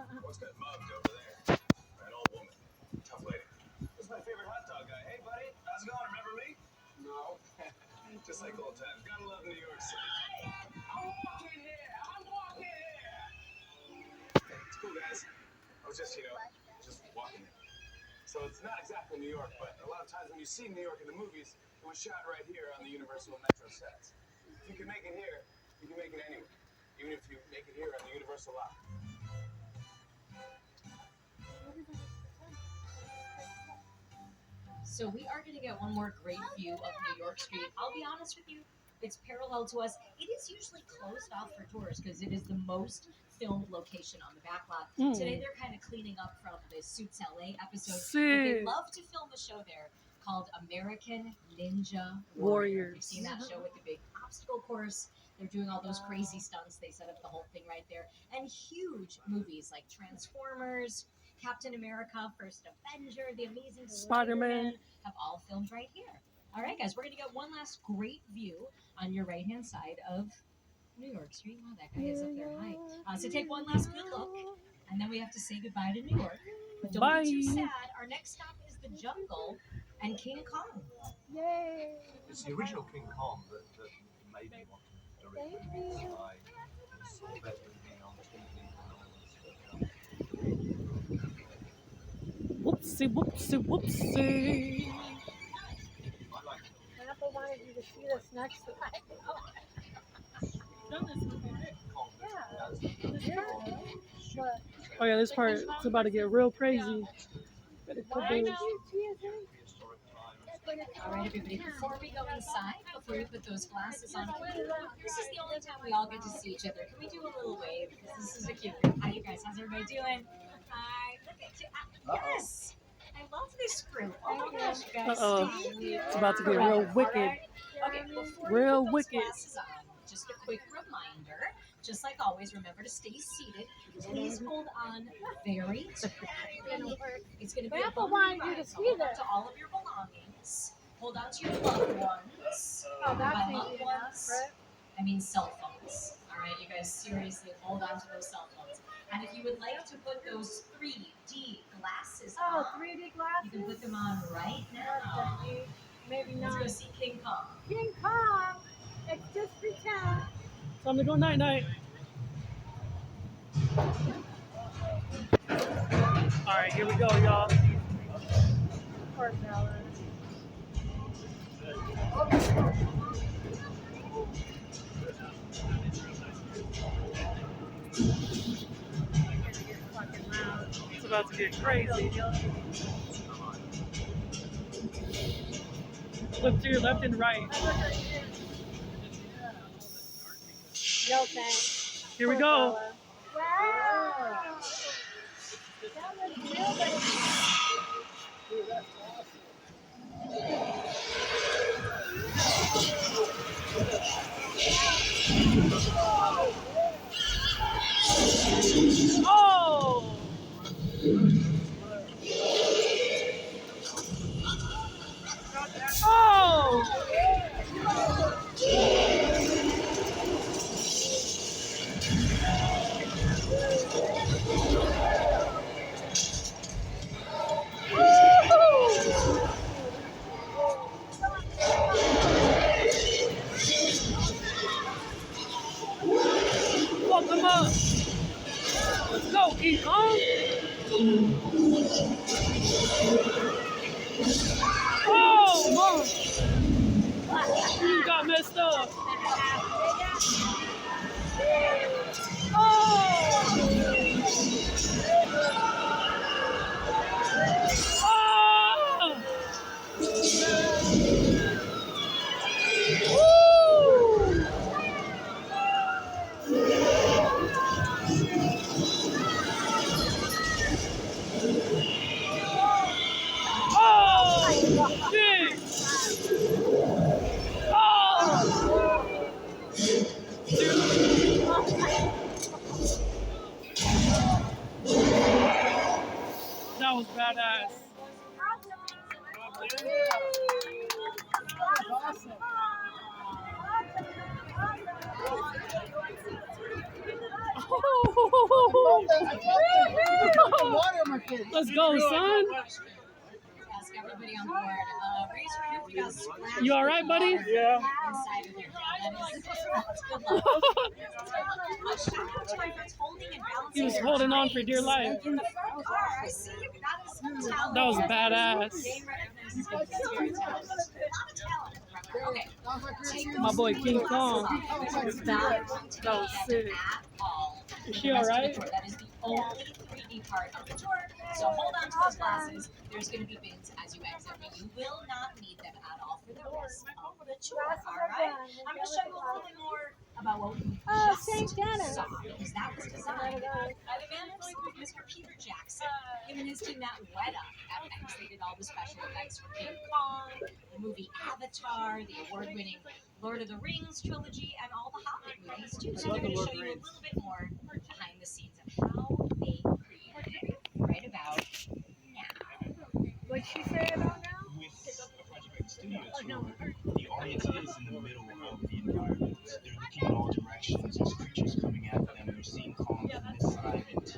What's that mugged over there? An old woman. Tough lady. This is my favorite hot dog guy. Hey, buddy. How's it going? Remember me? No. Just like old times. Gotta love New York City. Hey, I'm walking here. I'm walking here. Hey, it's cool, guys. I was just walking here. So it's not exactly New York, but a lot of times when you see New York in the movies, it was shot right here on the Universal Metro sets. If you can make it here, you can make it anywhere. Even if you make it here on the Universal lot. So we are going to get one more great view of New York Street. I'll be honest with you, it's parallel to us. It is usually closed off for tours because it is the most filmed location on the backlot. Today they're kind of cleaning up from the Suits LA episode. But they love to film a show there called American Ninja Warrior. You've seen that show with the big obstacle course. They're doing all those crazy stunts. They set up the whole thing right there. And huge movies like Transformers, Captain America, First Avenger, The Amazing Spider-Man have all filmed right here. All right, guys, we're going to get one last great view on your right-hand side of New York Street. Wow, that guy is up there high. So take one last good look, and then we have to say goodbye to New York. But don't be too sad. Our next stop is the jungle and King Kong. Yay! It's the original King Kong that made me want to direct movies. I saw that movie on TV. Whoopsie, whoopsie, whoopsie. Grandpa wanted you to see this next time. Oh yeah, this part is about to get real crazy. Better put those. All right, everybody, before we go inside, before we put those glasses on, this is the only time we all get to see each other. Can we do a little wave? Because this is a cute group. Hi, you guys. How's everybody doing? Hi. Look at you. Yes. I love this group. Oh my gosh, you guys. It's about to get real wicked. Right. Okay, before Real you put those wicked. glasses on, just a quick reminder. Just like always, remember to stay seated. Please hold on very tightly. It's going to be a Grandpa bumpy wanted you ride, to so see hold on this. to all of your belongings. Hold on to your loved ones. Oh, that's By easy loved enough, ones, right? I mean cell phones. All right, you guys, seriously, hold on to those cell phones. And if you would like to put those 3D glasses on, 3D glasses? you can put them on right now. Maybe Let's not. go see King Kong. King Kong! It's just pretend. Time to go night night. All right, here we go, y'all. Poor fella. It's about to get crazy. Look to your left and right. No thanks. Here we go. Wow! That looks real nice. Oh! Oh! Fuck him up. Let's go, King Kong. Oh, Mom. You got messed up. That was badass. Water my face. Let's go, son. Ask everybody on board. Raise your hand if you got splashed You all right, buddy? Yeah. inside of there. That's good luck. Shout out to my friends holding and balancing. He was their holding on for drinks dear life. in the front car. I see you. That is talent. That was badass. Game recognizes good. That's very talented. A lot of talent in the front car. Okay. Take My those boy three King glasses Kong. off. There's not going to be That was sick. at all. Is for she the rest of the alright? tour. That is the only 3D part of the tour. So hold on to those glasses. There's going to be bins as you exit, but you will not need them at all for the rest of the tour. All right? I'm going to show you a little bit more about what we just St. Dennis. saw, because that was designed by the man himself, Mr. Peter Jackson. Him and his team at Weta FX. They did all the special effects for King Kong, the movie Avatar, the award-winning Lord of the Rings trilogy, and all the Hobbit movies too. So they're going to show you a little bit more behind the scenes of how they created it right about now. What'd she say about now? With a project like the studio tour, the audience is in the middle of the environment. They're looking in all directions. There's creatures coming at them. They're seeing